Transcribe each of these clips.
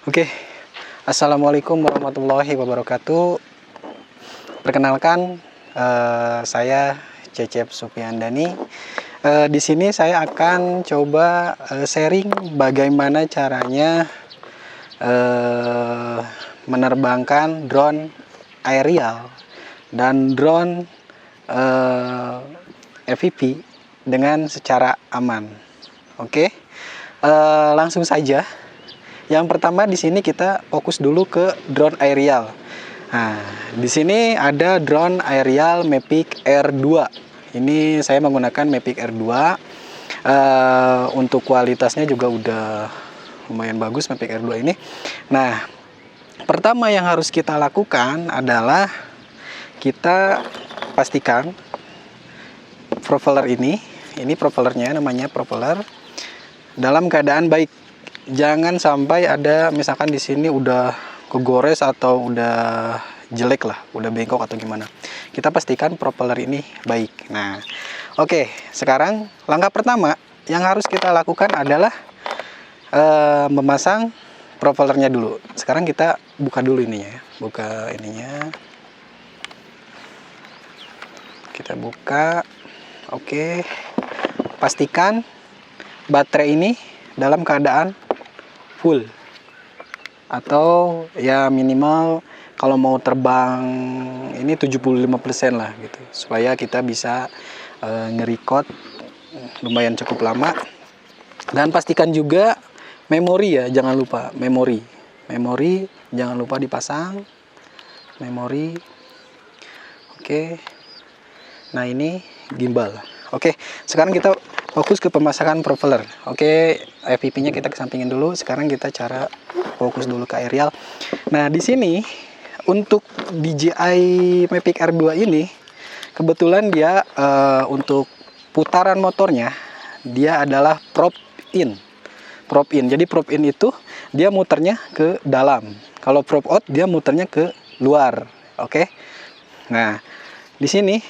Oke, Assalamualaikum warahmatullahi wabarakatuh. Perkenalkan, saya Cecep Supiandani. Di sini saya akan coba sharing bagaimana caranya menerbangkan drone aerial dan drone FPV dengan secara aman. Oke, langsung saja. Yang pertama di sini kita fokus dulu ke drone aerial. Nah, di sini ada drone aerial Mavic Air 2. Ini saya menggunakan Mavic Air 2. Untuk kualitasnya juga udah lumayan bagus Mavic Air 2 ini. Nah, pertama yang harus kita lakukan adalah kita pastikan propeller ini propellernya namanya propeller dalam keadaan baik. Jangan sampai ada misalkan di sini udah kegores atau udah jelek lah, udah bengkok atau gimana. Kita pastikan propeller ini baik. Nah, oke, sekarang langkah pertama yang harus kita lakukan adalah memasang propellernya dulu. Sekarang kita buka dulu ininya ya. Buka ininya. Kita buka. Oke. Pastikan baterai ini dalam keadaan full atau ya minimal kalau mau terbang ini 75% lah gitu, supaya kita bisa nge-record lumayan cukup lama. Dan pastikan juga memori ya, jangan lupa memori jangan lupa dipasang memori. Oke, nah ini gimbal. Oke, sekarang kita fokus ke pemasangan propeller. Oke, FPV-nya kita kesampingin dulu. Sekarang kita cara fokus dulu ke aerial. Nah, di sini untuk DJI Mavic Air 2 ini kebetulan dia untuk putaran motornya dia adalah prop in. Jadi prop in itu dia muternya ke dalam. Kalau prop out dia muternya ke luar. Oke. Nah, di sini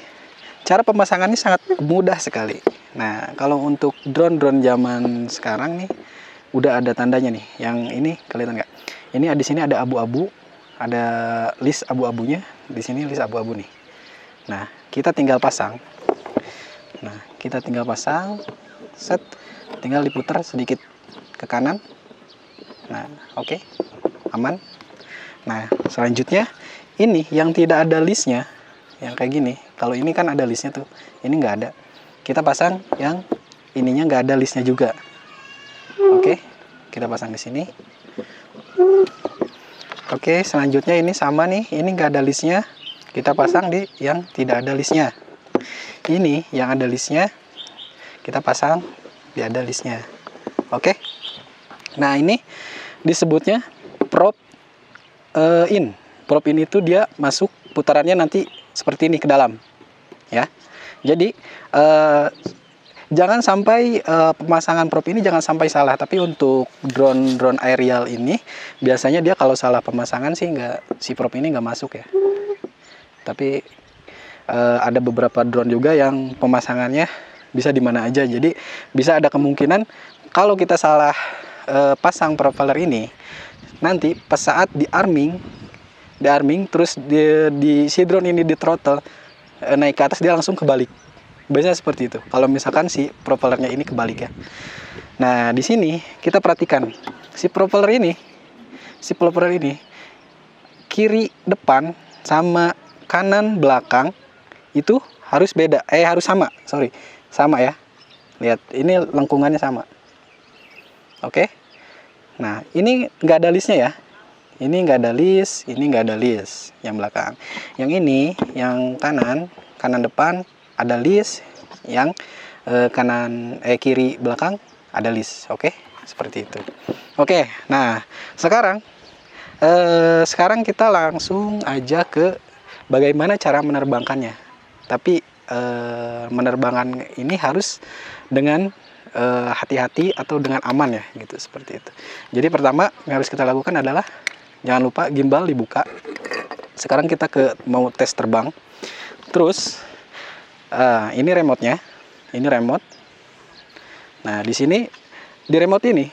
cara pemasangannya sangat mudah sekali. Nah, kalau untuk drone zaman sekarang nih udah ada tandanya nih. Yang ini kelihatan nggak? Ini di sini ada abu-abu, ada list abu-abunya. Di sini list abu-abu nih. Nah, kita tinggal pasang. Set, tinggal diputar sedikit ke kanan. Nah, oke. Aman. Nah, selanjutnya ini yang tidak ada listnya, yang kayak gini. Kalau ini kan ada listnya tuh, ini nggak ada. Kita pasang yang ininya nggak ada listnya juga. Oke, kita pasang di sini. Oke, selanjutnya ini sama nih, ini nggak ada listnya. Kita pasang di yang tidak ada listnya. Ini yang ada listnya, kita pasang di ada listnya. Oke. Nah, ini disebutnya prop in. Prop in itu dia masuk putarannya nanti seperti ini ke dalam, ya. Jadi jangan sampai pemasangan prop ini jangan sampai salah. Tapi untuk drone aerial ini biasanya dia kalau salah pemasangan sih si prop ini nggak masuk ya. Tapi ada beberapa drone juga yang pemasangannya bisa di mana aja. Jadi bisa ada kemungkinan kalau kita salah pasang propeller ini, nanti pas saat di arming terus si drone ini di throttle naik ke atas, dia langsung kebalik. Biasanya seperti itu kalau misalkan si propellernya ini kebalik ya. Nah, di sini kita perhatikan si propeller ini kiri depan sama kanan belakang itu harus beda, harus sama, sama ya. Lihat, ini lengkungannya sama. Oke. Nah, ini nggak ada listnya ya. Ini nggak ada list, ini nggak ada list yang belakang. Yang ini, yang kanan depan ada list, yang kiri belakang ada list. Oke, seperti itu. Oke, nah sekarang kita langsung aja ke bagaimana cara menerbangkannya. Tapi menerbangkan ini harus dengan hati-hati atau dengan aman ya, gitu, seperti itu. Jadi pertama yang harus kita lakukan adalah jangan lupa gimbal dibuka. Sekarang kita mau tes terbang. Terus ini remote-nya. Ini remote. Nah, di sini di remote ini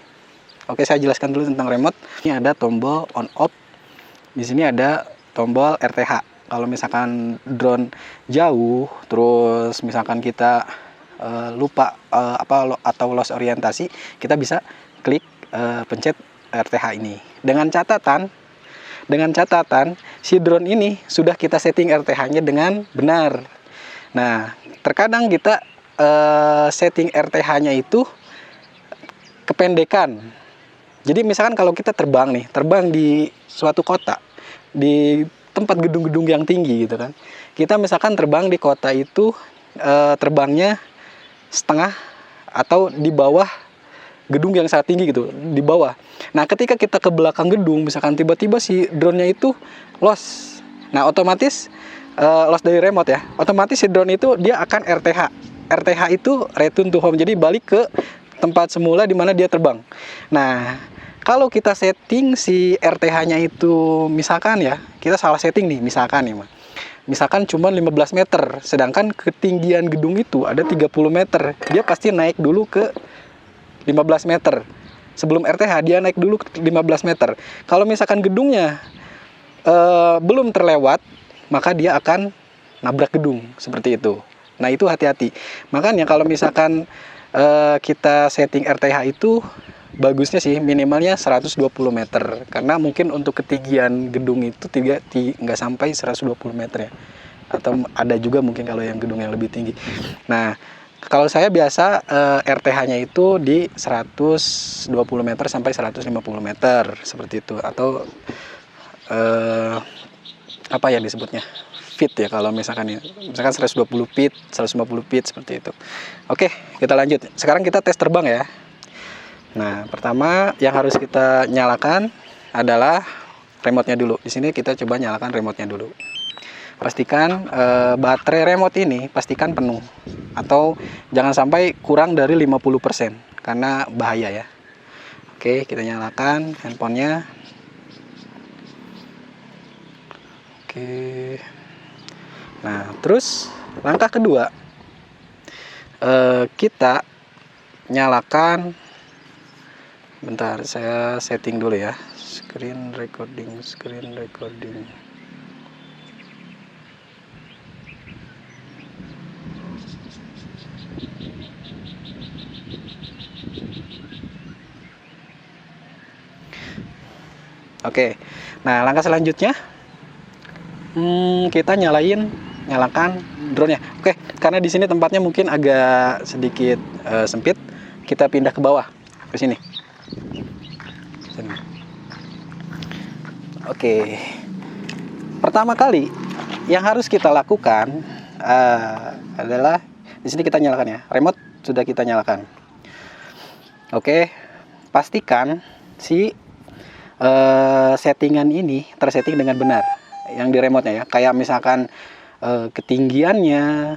Oke, saya jelaskan dulu tentang remote. Ini ada tombol on off. Di sini ada tombol RTH. Kalau misalkan drone jauh, terus misalkan kita lupa atau lost orientasi, kita bisa klik pencet RTH ini. Dengan catatan si drone ini sudah kita setting RTH-nya dengan benar. Nah, terkadang kita setting RTH-nya itu kependekan. Jadi misalkan kalau kita terbang di suatu kota, di tempat gedung-gedung yang tinggi gitu kan. Kita misalkan terbang di kota itu terbangnya setengah atau di bawah gedung yang sangat tinggi gitu, di bawah. Nah, ketika kita ke belakang gedung, misalkan tiba-tiba si drone-nya itu lost. Nah, otomatis lost dari remote ya. Otomatis si drone itu dia akan RTH. RTH itu return to home. Jadi balik ke tempat semula di mana dia terbang. Nah, kalau kita setting si RTH-nya itu misalkan ya, kita salah setting nih, misalkan cuma 15 meter, sedangkan ketinggian gedung itu ada 30 meter. Dia pasti naik dulu ke 15 meter. Sebelum RTH dia naik dulu ke 15 meter. Kalau misalkan gedungnya belum terlewat, maka dia akan nabrak gedung seperti itu. Nah, itu hati-hati. Makanya kalau misalkan kita setting RTH itu bagusnya sih minimalnya 120 meter, karena mungkin untuk ketinggian gedung itu nggak sampai 120 meter ya, atau ada juga mungkin kalau yang gedung yang lebih tinggi. Nah, kalau saya biasa RTH-nya itu di 120 meter sampai 150 meter seperti itu, atau apa ya disebutnya, feet ya, kalau misalkan 120 feet, 150 feet seperti itu. Oke, kita lanjut. Sekarang kita tes terbang ya. Nah, pertama yang harus kita nyalakan adalah remote-nya dulu. Di sini kita coba nyalakan remote-nya dulu. Pastikan baterai remote ini pastikan penuh, atau jangan sampai kurang dari 50%, karena bahaya ya. Oke, kita nyalakan handphonenya. Oke. Nah, terus langkah kedua, kita nyalakan. Bentar, saya setting dulu ya. Screen recording. Oke. Nah, langkah selanjutnya kita nyalakan drone-nya. Oke, karena di sini tempatnya mungkin agak sedikit sempit, kita pindah ke bawah ke sini. Oke, pertama kali yang harus kita lakukan adalah di sini kita nyalakan ya, remote sudah kita nyalakan. Oke, pastikan si settingan ini tersetting dengan benar yang di remote-nya ya, kayak misalkan ketinggiannya,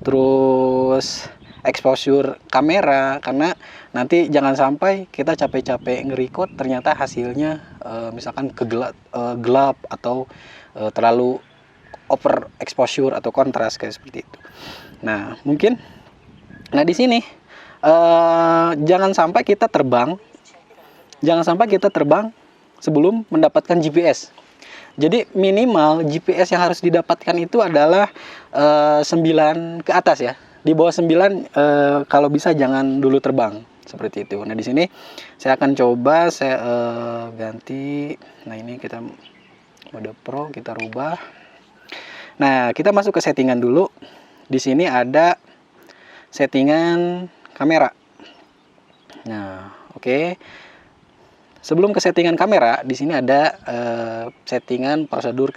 terus exposure kamera, karena nanti jangan sampai kita capek-capek nge-record ternyata hasilnya misalkan gelap atau terlalu over exposure atau kontras kayak seperti itu. Nah, di sini jangan sampai kita terbang sebelum mendapatkan GPS. Jadi minimal GPS yang harus didapatkan itu adalah 9 ke atas ya. Di bawah 9 kalau bisa jangan dulu terbang seperti itu. Nah, di sini saya akan coba ganti. Nah, ini kita mode Pro, kita rubah. Nah, kita masuk ke settingan dulu. Di sini ada settingan kamera. Nah, oke. Sebelum ke settingan kamera, di sini ada settingan prosedur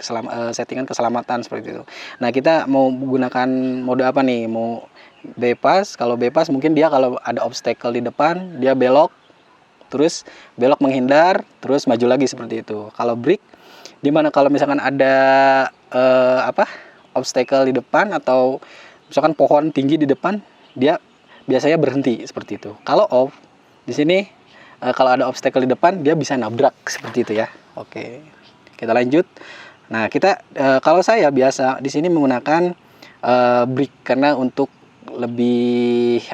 settingan keselamatan seperti itu. Nah, kita mau menggunakan mode apa nih? Mau bypass. Kalau bypass mungkin dia kalau ada obstacle di depan, dia belok, terus belok menghindar, terus maju lagi seperti itu. Kalau brake, dimana kalau misalkan ada obstacle di depan atau misalkan pohon tinggi di depan, dia biasanya berhenti seperti itu. Kalau off, di sini kalau ada obstacle di depan, dia bisa nabrak seperti itu ya. Oke, kita lanjut. Nah, kita kalau saya biasa di sini menggunakan brake, karena untuk lebih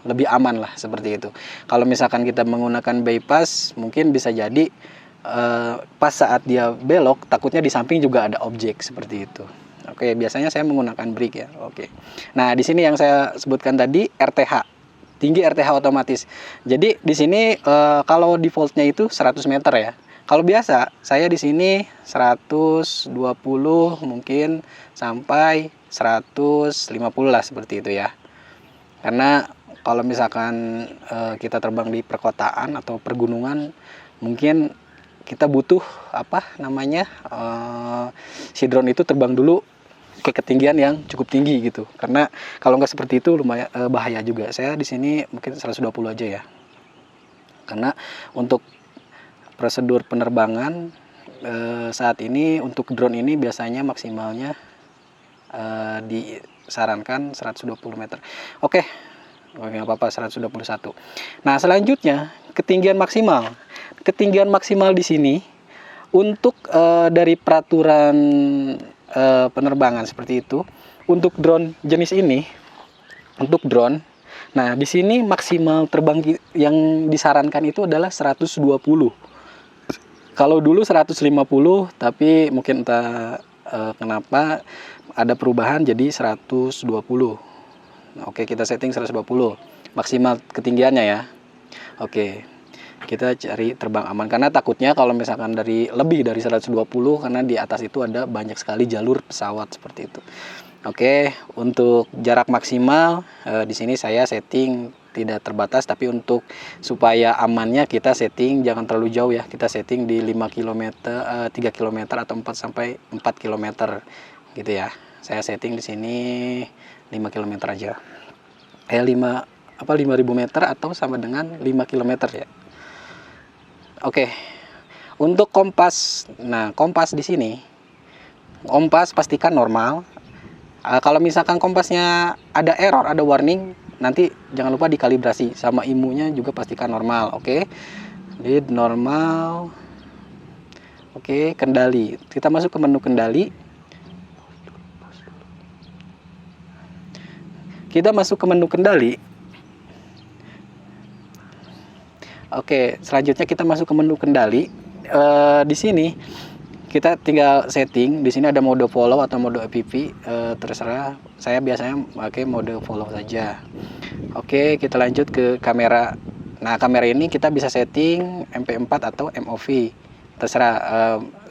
lebih aman lah seperti itu. Kalau misalkan kita menggunakan bypass, mungkin bisa jadi pas saat dia belok, takutnya di samping juga ada objek seperti itu. Oke, biasanya saya menggunakan brake ya. Oke. Nah, di sini yang saya sebutkan tadi RTH, tinggi RTH otomatis. Jadi di sini kalau defaultnya itu 100 meter ya. Kalau biasa saya di sini 120 mungkin sampai 150 lah seperti itu ya. Karena kalau misalkan kita terbang di perkotaan atau pergunungan, mungkin kita butuh apa namanya si drone itu terbang dulu ke ketinggian yang cukup tinggi gitu. Karena kalau nggak seperti itu lumayan bahaya juga. Saya di sini mungkin 120 aja ya. Karena untuk prosedur penerbangan saat ini untuk drone ini biasanya maksimalnya disarankan 120 meter. Oke, nggak apa-apa 121. Nah, selanjutnya ketinggian maksimal. Ketinggian maksimal di sini untuk dari peraturan penerbangan seperti itu, untuk drone jenis ini, untuk drone, nah di sini maksimal terbang yang disarankan itu adalah 120. Kalau dulu 150, tapi mungkin entah kenapa ada perubahan jadi 120. Oke, kita setting 120 maksimal ketinggiannya ya. Oke, kita cari terbang aman, karena takutnya kalau misalkan lebih dari 120, karena di atas itu ada banyak sekali jalur pesawat seperti itu. Oke, untuk jarak maksimal di sini saya setting tidak terbatas, tapi untuk supaya amannya kita setting jangan terlalu jauh ya. Kita setting di 5 km, 3 km atau 4 sampai 4 km gitu ya. Saya setting di sini 5 km aja. 5.000 meter atau sama dengan 5 km ya. Oke. Untuk kompas. Nah, kompas di sini. Kompas pastikan normal. Kalau misalkan kompasnya ada error, ada warning, nanti jangan lupa dikalibrasi sama IMU-nya juga pastikan normal. Oke. Lead normal. Oke, kendali. Kita masuk ke menu kendali. Kita masuk ke menu kendali. Oke, selanjutnya kita masuk ke menu kendali. Di sini kita tinggal setting. Di sini ada mode follow atau mode APV, terserah. Saya biasanya pakai mode follow saja. Oke, kita lanjut ke kamera. Nah, kamera ini kita bisa setting MP4 atau MOV, terserah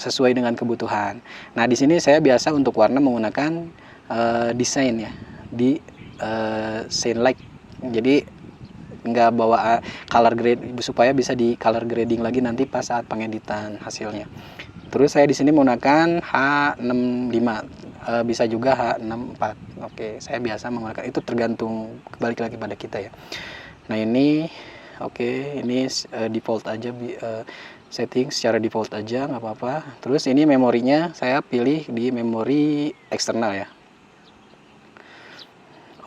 sesuai dengan kebutuhan. Nah, di sini saya biasa untuk warna menggunakan desain ya, di scene light. Jadi nggak bawa color grade supaya bisa di color grading lagi nanti pas saat pengeditan hasilnya. Terus saya di sini menggunakan H65, bisa juga H64. Oke, saya biasa menggunakan itu, tergantung, balik lagi pada kita ya. Nah ini, oke, ini default aja, setting secara default aja, nggak apa-apa. Terus ini memorinya saya pilih di memori eksternal ya.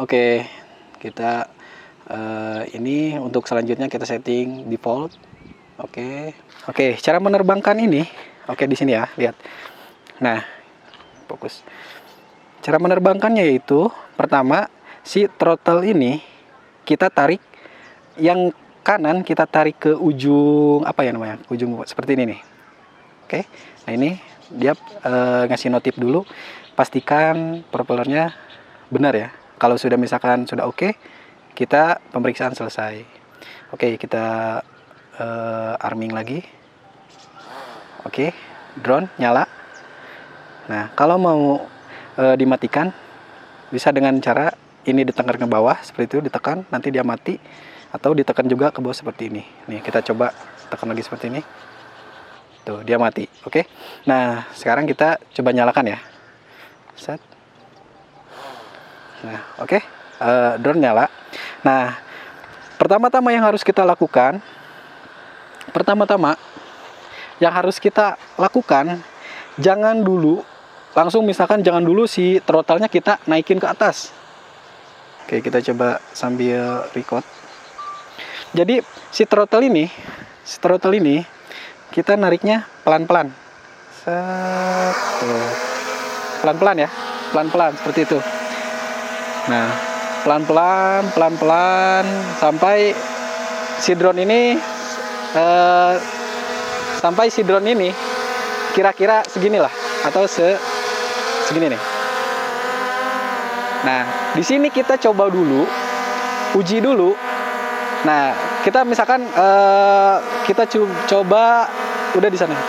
Oke, kita ini untuk selanjutnya kita setting default. Oke, cara menerbangkan ini. Oke, di sini ya, lihat. Nah, fokus. Cara menerbangkannya yaitu pertama, si throttle ini kita tarik, yang kanan kita tarik ke ujung apa ya namanya? Ujung seperti ini nih. Oke. Nah, ini dia ngasih notif dulu, pastikan propellernya benar ya. Kalau sudah misalkan sudah oke, kita pemeriksaan selesai. Oke, kita arming lagi. Oke, drone nyala. Nah, kalau mau dimatikan bisa dengan cara ini ditekan ke bawah seperti itu, ditekan nanti dia mati, atau ditekan juga ke bawah seperti ini. Nih, kita coba tekan lagi seperti ini. Tuh, dia mati. Oke. Nah, sekarang kita coba nyalakan ya. Set. Nah, oke. Drone nyala. Nah, pertama-tama yang harus kita lakukan, jangan dulu langsung, misalkan jangan dulu si throttle-nya kita naikin ke atas. Oke, kita coba sambil record. Jadi si throttle ini kita nariknya pelan-pelan. Pelan-pelan ya, pelan-pelan seperti itu. Nah, pelan-pelan sampai si drone ini kira-kira seginilah atau segini nih. Nah, di sini kita coba dulu, uji dulu. Nah, kita misalkan kita coba udah di sana.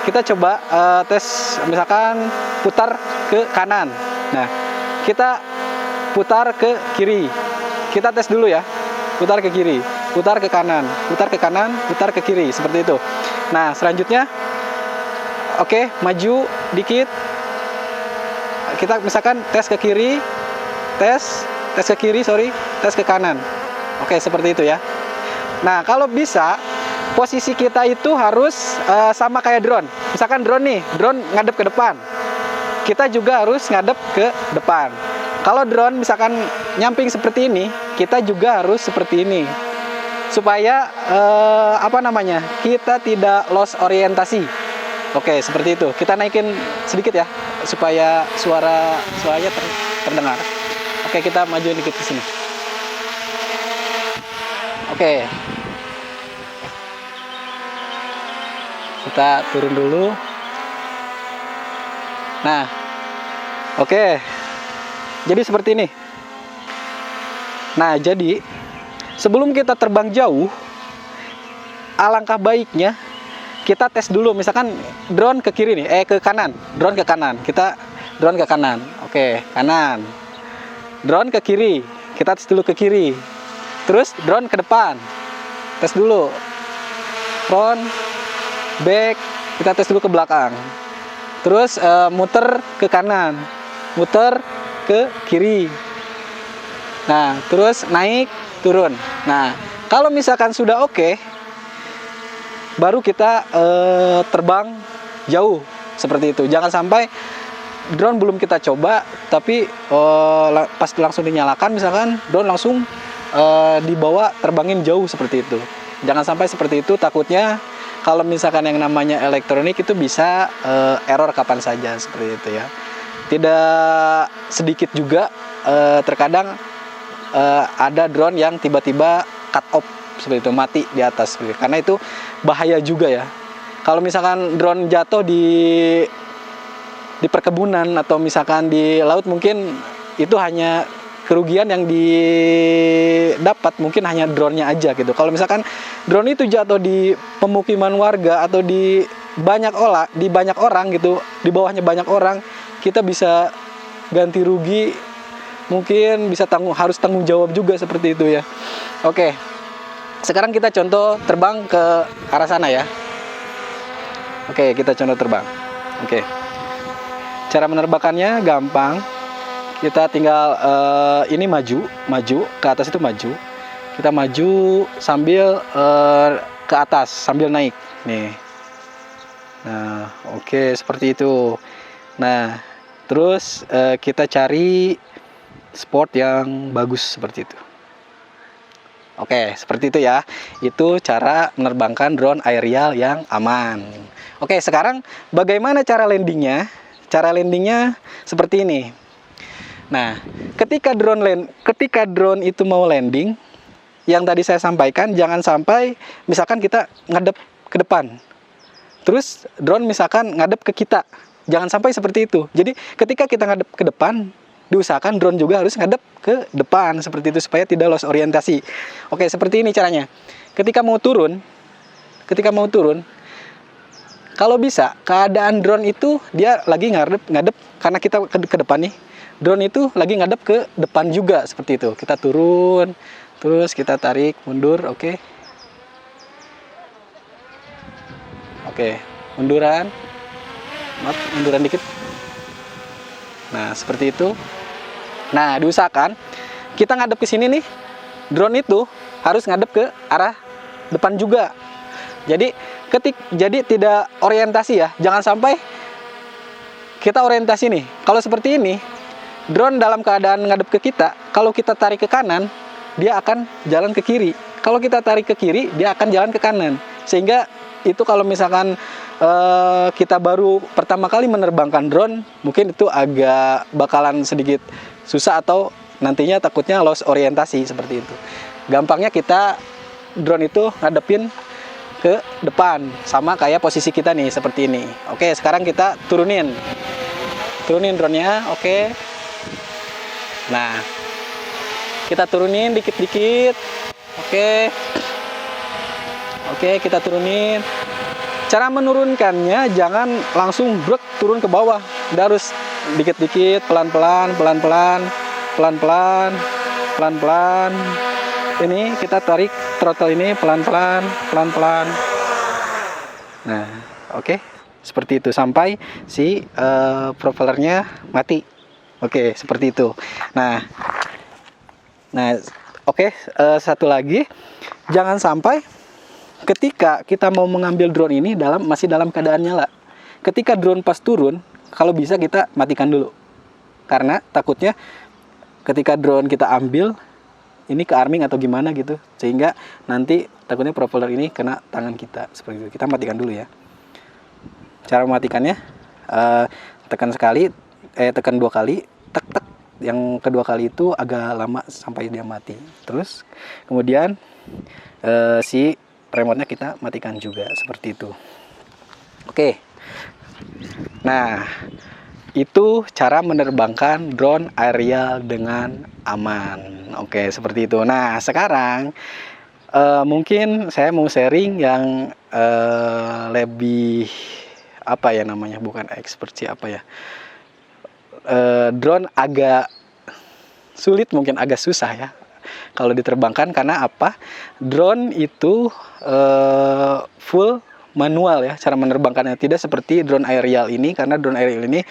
Kita coba tes, misalkan putar ke kanan. Nah, kita putar ke kiri. Kita tes dulu ya. Putar ke kiri, putar ke kanan, putar ke kanan, putar ke kiri, seperti itu. Nah, selanjutnya oke, maju dikit. Kita misalkan tes ke kiri, tes ke kiri, tes ke kanan. Oke, seperti itu ya. Nah, kalau bisa posisi kita itu harus sama kayak drone. Misalkan drone ngadep ke depan. Kita juga harus ngadep ke depan. Kalau drone misalkan nyamping seperti ini, kita juga harus seperti ini. Supaya kita tidak lost orientasi. Oke, seperti itu. Kita naikin sedikit ya supaya suaranya terdengar. Oke, kita majuin dikit ke sini. Oke. Kita turun dulu. Nah, oke. Jadi seperti ini. Nah, jadi sebelum kita terbang jauh, alangkah baiknya kita tes dulu. Misalkan drone ke kiri nih, ke kanan. Drone ke kanan. Kita drone ke kanan. Oke, kanan. Drone ke kiri. Kita tes dulu ke kiri. Terus drone ke depan. Tes dulu. Front, back, kita tes dulu ke belakang. Terus muter ke kanan. Muter ke kiri. Nah, terus naik, turun. Nah, kalau misalkan sudah oke, baru kita terbang jauh seperti itu. Jangan sampai drone belum kita coba, tapi pas langsung dinyalakan, misalkan drone langsung dibawa terbangin jauh seperti itu. Jangan sampai seperti itu. Takutnya kalau misalkan yang namanya elektronik itu bisa error kapan saja seperti itu ya. Tidak sedikit juga terkadang ada drone yang tiba-tiba cut off seperti itu, mati di atas seperti itu. Karena itu bahaya juga ya. Kalau misalkan drone jatuh di perkebunan atau misalkan di laut, mungkin itu hanya kerugian yang didapat mungkin hanya drone-nya aja gitu. Kalau misalkan drone itu jatuh di pemukiman warga atau di banyak orang gitu, di bawahnya banyak orang, kita bisa ganti rugi, mungkin bisa harus tanggung jawab juga seperti itu ya. Oke. Sekarang kita contoh terbang ke arah sana ya. Oke, kita contoh terbang. Oke. Cara menerbangkannya gampang. Kita tinggal ini maju ke atas itu maju. Kita maju sambil ke atas sambil naik nih. Nah, oke, seperti itu. Nah, terus kita cari spot yang bagus seperti itu. Oke, seperti itu ya. Itu cara menerbangkan drone aerial yang aman. Oke, sekarang bagaimana cara landingnya? Cara landingnya seperti ini. Nah, ketika drone itu mau landing, yang tadi saya sampaikan, jangan sampai misalkan kita ngadep ke depan, terus drone misalkan ngadep ke kita, jangan sampai seperti itu. Jadi ketika kita ngadep ke depan, diusahakan drone juga harus ngadep ke depan seperti itu supaya tidak lost orientasi. Oke, seperti ini caranya. Ketika mau turun, kalau bisa keadaan drone itu dia lagi ngadep karena kita ke depan nih. Drone itu lagi ngadep ke depan juga seperti itu. Kita turun, terus kita tarik mundur, oke. Oke, munduran. Maaf, munduran dikit. Nah, seperti itu. Nah, diusahakan kita ngadep ke sini nih. Drone itu harus ngadep ke arah depan juga. Jadi tidak orientasi ya. Jangan sampai kita orientasi nih. Kalau seperti ini, drone dalam keadaan ngadep ke kita, kalau kita tarik ke kanan, dia akan jalan ke kiri. Kalau kita tarik ke kiri, dia akan jalan ke kanan. Sehingga itu kalau misalkan kita baru pertama kali menerbangkan drone, mungkin itu agak bakalan sedikit susah atau nantinya takutnya lost orientasi seperti itu. Gampangnya kita drone itu ngadepin ke depan, sama kayak posisi kita nih seperti ini. Oke, sekarang kita turunin drone-nya. Oke. Nah, kita turunin dikit-dikit. Oke, kita turunin. Cara menurunkannya jangan langsung brek turun ke bawah. Udah harus dikit-dikit, pelan-pelan. Ini kita tarik throttle ini pelan-pelan. Nah, oke. Seperti itu sampai si propellernya mati. Oke, seperti itu. Nah, oke, satu lagi, jangan sampai ketika kita mau mengambil drone ini masih dalam keadaan nyala. Ketika drone pas turun, kalau bisa kita matikan dulu. Karena takutnya ketika drone kita ambil, ini ke arming atau gimana gitu. Sehingga nanti takutnya propeller ini kena tangan kita. Seperti itu. Kita matikan dulu ya. Cara mematikannya, tekan 2 kali, tek. Yang kedua kali itu agak lama sampai dia mati. Terus kemudian si remote-nya kita matikan juga seperti itu. Oke. Nah, itu cara menerbangkan drone aerial dengan aman. Oke, seperti itu. Nah, sekarang mungkin saya mau sharing yang lebih apa ya namanya, bukan expert sih, apa ya. Drone agak sulit, mungkin agak susah ya kalau diterbangkan. Karena apa? Drone itu full manual ya cara menerbangkannya, tidak seperti drone aerial ini. Karena drone aerial ini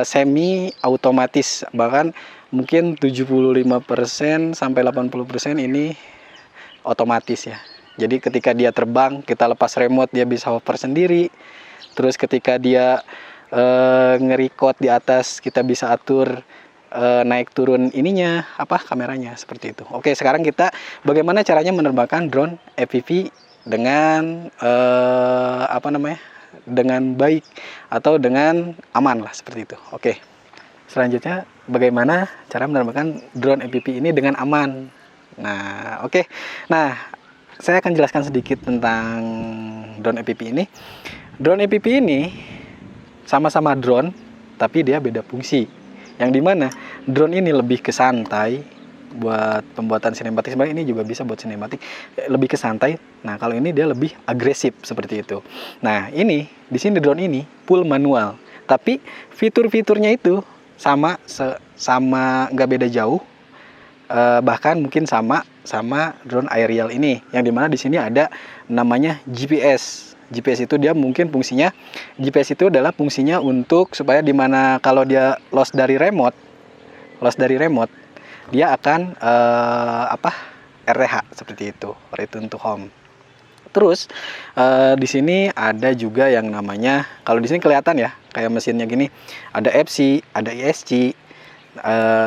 semi otomatis, bahkan mungkin 75% sampai 80% ini otomatis ya. Jadi ketika dia terbang, kita lepas remote, dia bisa hover sendiri. Terus ketika dia nge-record di atas, kita bisa atur naik turun ininya, kameranya, seperti itu. Oke, sekarang kita bagaimana caranya menerbangkan drone FPV dengan dengan baik atau dengan aman lah, seperti itu. Oke, selanjutnya bagaimana cara menerbangkan drone FPV ini dengan aman. Nah, oke. Nah, saya akan jelaskan sedikit tentang drone FPV ini. Drone FPV ini sama-sama drone, tapi dia beda fungsi. Yang dimana drone ini lebih ke santai buat pembuatan sinematik. Sebenarnya ini juga bisa buat sinematik, lebih ke santai. Nah, kalau ini dia lebih agresif seperti itu. Nah, ini di sini drone ini full manual, tapi fitur-fiturnya itu sama nggak beda jauh. Bahkan mungkin sama drone aerial ini, yang dimana di sini ada namanya GPS. GPS itu dia mungkin fungsinya, GPS itu adalah fungsinya untuk supaya dimana kalau dia lost dari remote, dia akan RTH seperti itu, return to home. Terus di sini ada juga yang namanya, kalau di sini kelihatan ya kayak mesinnya gini, ada FC, ada ESC.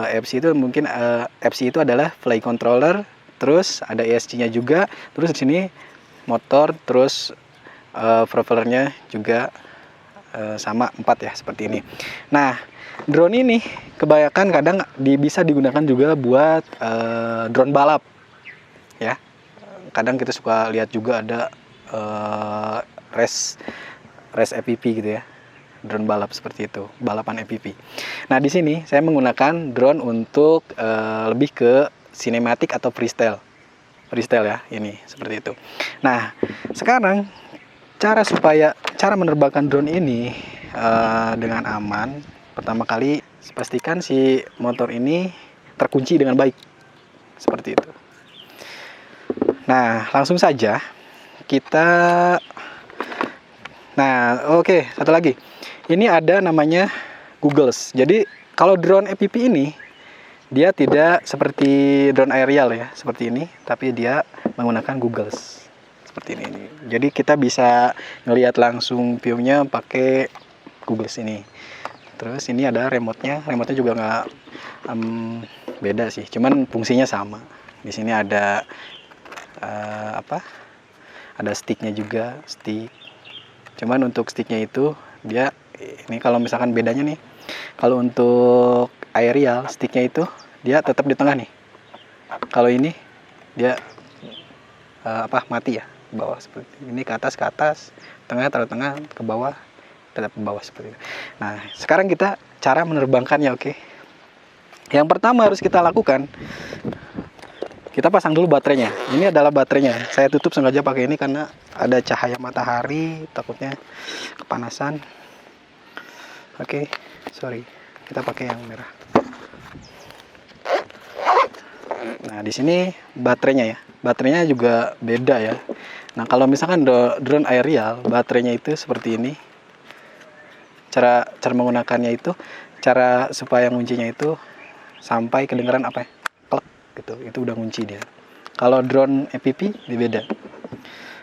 FC itu mungkin FC itu adalah flight controller, terus ada ESC-nya juga, terus di sini motor, terus propellernya juga sama 4 ya, seperti ini. Nah, drone ini kebanyakan kadang bisa digunakan juga buat drone balap ya. Kadang kita suka lihat juga ada race FPV gitu ya, drone balap seperti itu, balapan FPV. Nah, di sini saya menggunakan drone untuk lebih ke sinematik atau freestyle ya, ini seperti itu. Nah, sekarang cara menerbangkan drone ini dengan aman, pertama kali pastikan si motor ini terkunci dengan baik, seperti itu. Nah, langsung saja kita. Nah, oke, satu lagi. Ini ada namanya goggles. Jadi kalau drone FPV ini dia tidak seperti drone aerial ya, seperti ini, tapi dia menggunakan goggles. Seperti ini. Jadi kita bisa ngelihat langsung view-nya pakai goggles ini. Terus ini ada remote-nya juga nggak beda sih, cuman fungsinya sama. Di sini ada ada sticknya juga, stick. Cuman untuk sticknya itu dia ini, kalau misalkan bedanya nih, kalau untuk aerial sticknya itu dia tetap di tengah nih. Kalau ini dia mati ya, ke bawah seperti ini, ke atas, tengah taruh tengah, ke bawah tetap ke bawah seperti itu. Nah, sekarang kita cara menerbangkannya, oke. Yang pertama harus kita lakukan, kita pasang dulu baterainya. Ini adalah baterainya. Saya tutup sengaja pakai ini karena ada cahaya matahari, takutnya kepanasan. Oke, sorry. Kita pakai yang merah. Nah, di sini baterainya ya. Baterainya juga beda ya. Nah, kalau misalkan drone aerial, baterainya itu seperti ini. Cara menggunakannya itu, cara supaya nguncinya itu sampai kedengaran apa ya? Klek gitu. Itu udah ngunci dia. Kalau drone EPP dia beda.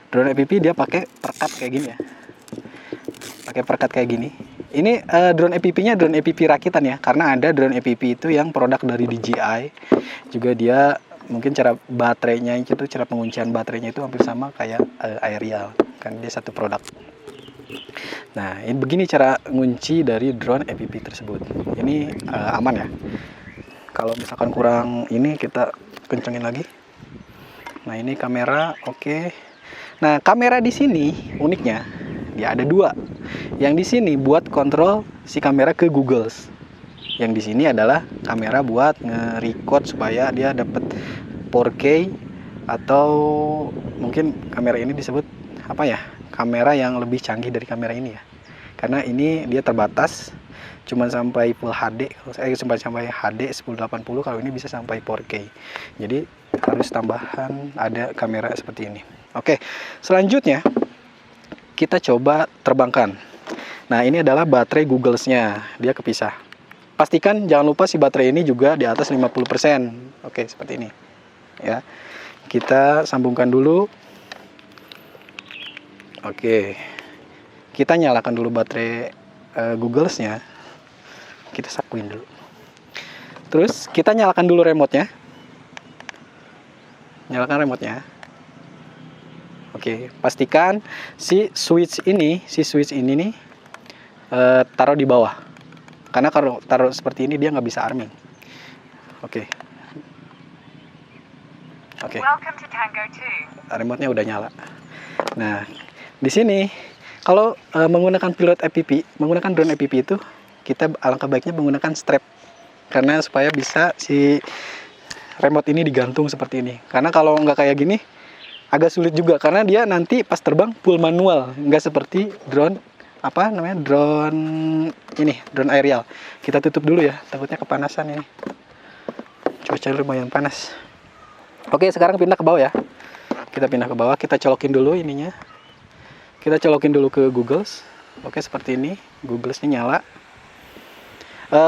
Drone EPP dia pakai perkat kayak gini ya. Pakai perkat kayak gini. Ini drone EPP-nya drone EPP rakitan ya. Karena ada drone EPP itu yang produk dari DJI. Juga dia mungkin cara baterainya itu, cara penguncian baterainya itu hampir sama kayak aerial. Kan dia satu produk. Nah, ini begini cara ngunci dari drone EPP tersebut. Ini aman ya. Kalau misalkan kurang ini kita kencengin lagi. Nah, ini kamera, oke. Nah, kamera di sini uniknya dia ada dua. Yang di sini buat kontrol si kamera ke Google. Yang di sini adalah kamera buat nge-record supaya dia dapat 4K atau mungkin kamera ini disebut apa ya? Kamera yang lebih canggih dari kamera ini ya. Karena ini dia terbatas cuma sampai Full HD, sampai HD 1080, kalau ini bisa sampai 4K. Jadi harus tambahan ada kamera seperti ini. Oke, selanjutnya kita coba terbangkan. Nah, ini adalah baterai Google-nya, dia kepisah. Pastikan jangan lupa si baterai ini juga di atas 50%. Oke, seperti ini. Ya. Kita sambungkan dulu. Oke. Kita nyalakan dulu baterai Google-nya. Kita sakuin dulu. Terus kita nyalakan dulu remote-nya. Nyalakan remote-nya. Oke, pastikan si switch ini nih taruh di bawah. Karena kalau taruh seperti ini dia nggak bisa arming. Oke. Remote-nya udah nyala. Nah, di sini kalau menggunakan pilot EPP, menggunakan drone EPP itu kita alangkah baiknya menggunakan strap. Karena supaya bisa si remote ini digantung seperti ini. Karena kalau nggak kayak gini agak sulit juga, karena dia nanti pas terbang full manual, nggak seperti drone drone aerial. Kita tutup dulu ya, takutnya kepanasan ini. Cuaca lumayan panas. Oke, sekarang pindah ke bawah ya. Kita pindah ke bawah, kita colokin dulu ininya. Kita colokin dulu ke Google. Oke, seperti ini. Google-nya nyala.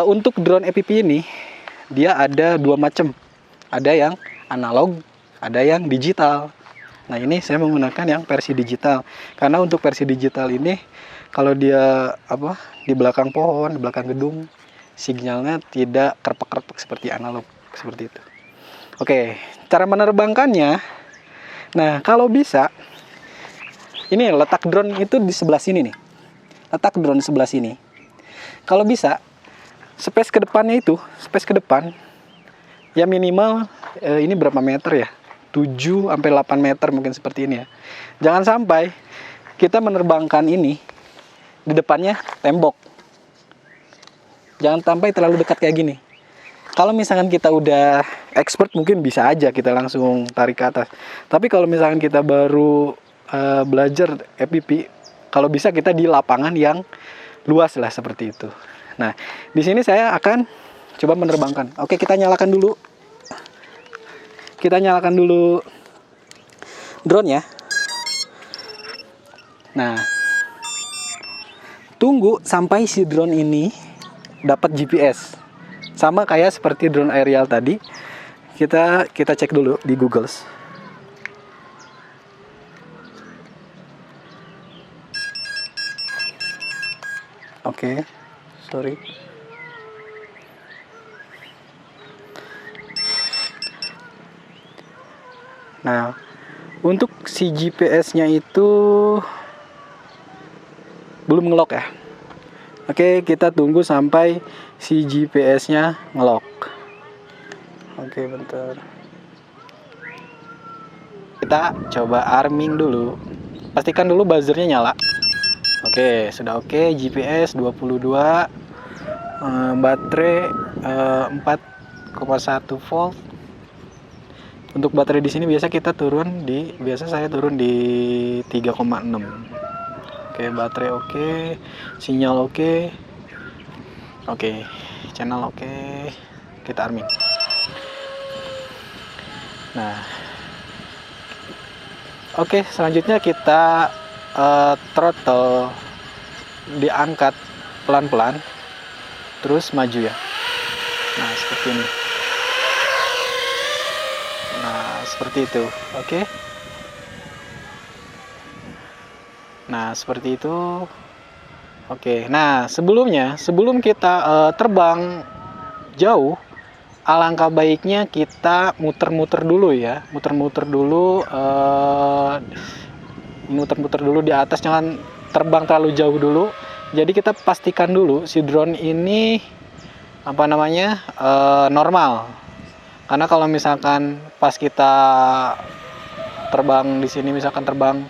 Untuk drone EPP ini dia ada dua macam. Ada yang analog, ada yang digital. Nah, ini saya menggunakan yang versi digital. Karena untuk versi digital ini kalau dia di belakang pohon, di belakang gedung, sinyalnya tidak kerpek-kerpek seperti analog, seperti itu. Oke, cara menerbangkannya. Nah, kalau bisa ini letak drone itu di sebelah sini nih. Letak drone di sebelah sini. Kalau bisa space ke depannya itu, space ke depan ya minimal ini berapa meter ya? 7 sampai 8 meter mungkin seperti ini ya. Jangan sampai kita menerbangkan ini di depannya tembok. Jangan sampai terlalu dekat kayak gini. Kalau misalkan kita udah expert mungkin bisa aja kita langsung tarik ke atas. Tapi kalau misalkan kita baru belajar EPP, kalau bisa kita di lapangan yang luas lah seperti itu. Nah, di sini saya akan coba menerbangkan. Oke, kita nyalakan dulu. Kita nyalakan dulu drone ya. Nah, tunggu sampai si drone ini dapat GPS. Sama kayak seperti drone aerial tadi. Kita cek dulu di Google. Oke, sorry. Nah, untuk si GPS-nya itu belum ngelock ya. Oke, kita tunggu sampai si GPS-nya ngelock. Oke, bentar. Kita coba arming dulu. Pastikan dulu buzzernya nyala. Oke, sudah oke. GPS 22, baterai 4,1 volt. Untuk baterai di sini biasa saya turun di 3,6. Oke, baterai oke, sinyal oke. Oke, channel oke. Kita arming. Nah, oke, selanjutnya kita throttle diangkat pelan-pelan, terus maju ya. Nah, seperti ini. Nah, seperti itu. Oke. Nah, seperti itu. Oke. Nah, sebelum kita terbang jauh, alangkah baiknya kita muter-muter dulu ya. Muter-muter dulu di atas, jangan terbang terlalu jauh dulu. Jadi kita pastikan dulu si drone ini normal. Karena kalau misalkan pas kita terbang di sini, misalkan terbang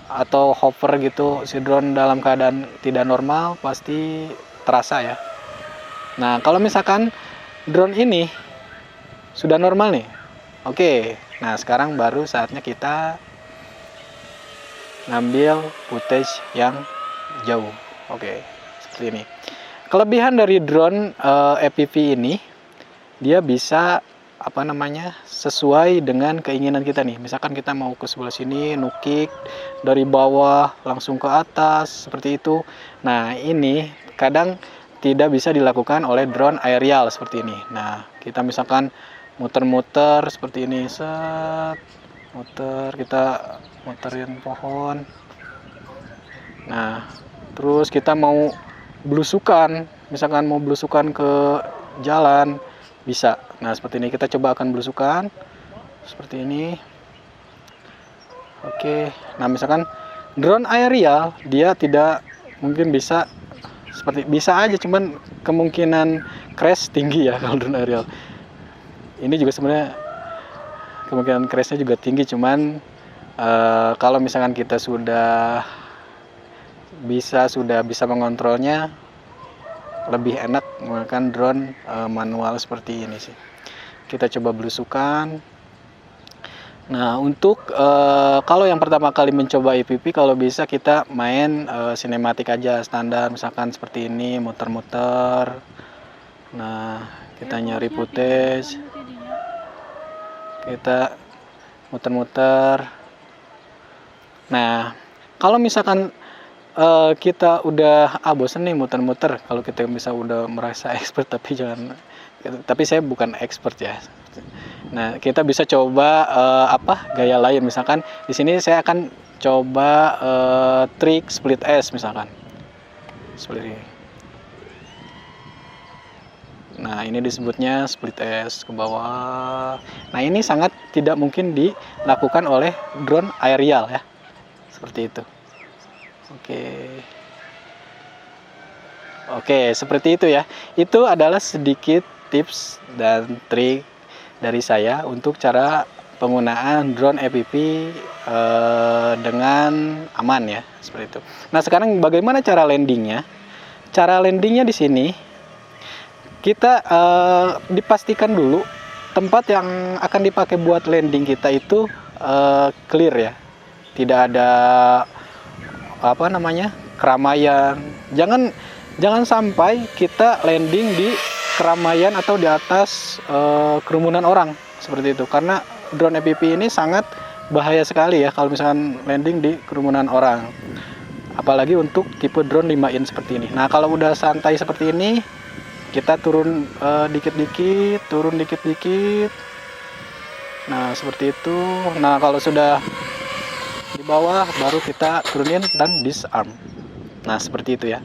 atau hover gitu, si drone dalam keadaan tidak normal, pasti terasa ya. Nah, kalau misalkan drone ini sudah normal nih, oke. Nah, sekarang baru saatnya kita ngambil footage yang jauh. Oke, seperti ini. Kelebihan dari drone FPV ini, dia bisa sesuai dengan keinginan kita nih. Misalkan kita mau ke sebelah sini, nukik dari bawah langsung ke atas seperti itu. Nah, ini kadang tidak bisa dilakukan oleh drone aerial seperti ini. Nah, kita misalkan muter-muter seperti ini, kita muterin pohon. Nah, terus kita mau belusukan, misalkan mau belusukan ke jalan, bisa. Nah, seperti ini kita coba akan belusukan seperti ini. Oke. Nah, misalkan drone aerial dia tidak mungkin bisa aja, cuman kemungkinan crash tinggi ya kalau drone aerial. Ini juga sebenarnya kemungkinan crashnya juga tinggi, cuman kalau misalkan kita sudah bisa mengontrolnya, lebih enak menggunakan drone manual seperti ini sih. Kita coba belusukan. Nah, untuk kalau yang pertama kali mencoba FPV, kalau bisa kita main sinematik aja standar, misalkan seperti ini, muter-muter. Nah, kita nyari footage, kita muter-muter. Nah, kalau misalkan kita udah bosen nih muter-muter, kalau kita bisa udah merasa expert, tapi saya bukan expert ya. Nah, kita bisa coba gaya lain. Misalkan di sini saya akan coba trik split S misalkan. Seperti ini. Nah, ini disebutnya split S ke bawah. Nah, ini sangat tidak mungkin dilakukan oleh drone aerial ya. Seperti itu. Oke, seperti itu ya. Itu adalah sedikit tips dan trik dari saya untuk cara penggunaan drone FPV dengan aman ya, seperti itu. Nah, sekarang bagaimana cara landingnya? Cara landingnya di sini kita dipastikan dulu tempat yang akan dipakai buat landing kita itu clear ya. Tidak ada keramaian. Jangan sampai kita landing di keramaian atau di atas kerumunan orang seperti itu, karena drone FPV ini sangat bahaya sekali ya kalau misalkan landing di kerumunan orang, apalagi untuk tipe drone 5 in seperti ini. Nah, kalau udah santai seperti ini, kita turun dikit-dikit, nah seperti itu. Nah, kalau sudah di bawah baru kita turunin dan disarm. Nah, seperti itu ya,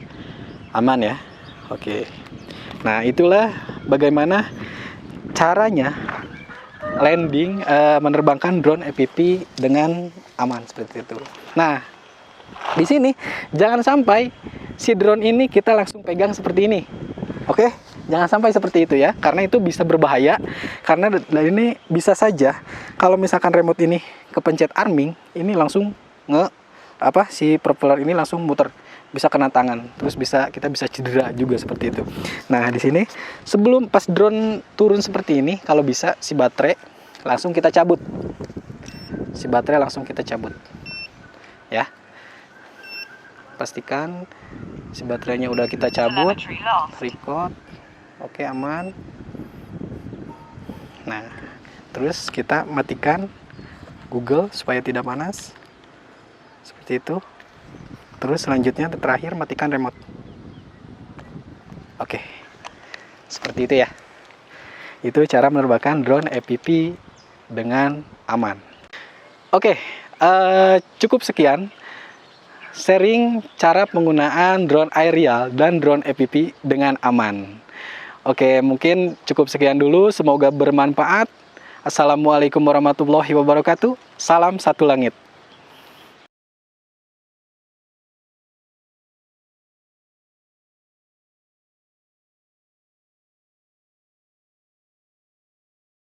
aman ya. Oke. Nah, itulah bagaimana caranya landing menerbangkan drone FPV dengan aman seperti itu. Nah, di sini jangan sampai si drone ini kita langsung pegang seperti ini. Oke, Jangan sampai seperti itu ya, karena itu bisa berbahaya. Karena ini bisa saja kalau misalkan remote ini kepencet arming, ini langsung si propeller ini langsung muter, bisa kena tangan, terus kita bisa cedera juga seperti itu. Nah di sini sebelum pas drone turun seperti ini, kalau bisa si baterai langsung kita cabut, ya. Pastikan si baterainya udah kita cabut, record, oke, aman. Nah terus kita matikan Google supaya tidak panas, seperti itu. Terus selanjutnya terakhir matikan remote. Oke, seperti itu ya. Itu cara menerbangkan drone FPV dengan aman. Oke, cukup sekian sharing cara penggunaan drone aerial dan drone FPV dengan aman. Oke, mungkin cukup sekian dulu. Semoga bermanfaat. Assalamualaikum warahmatullahi wabarakatuh. Salam satu langit.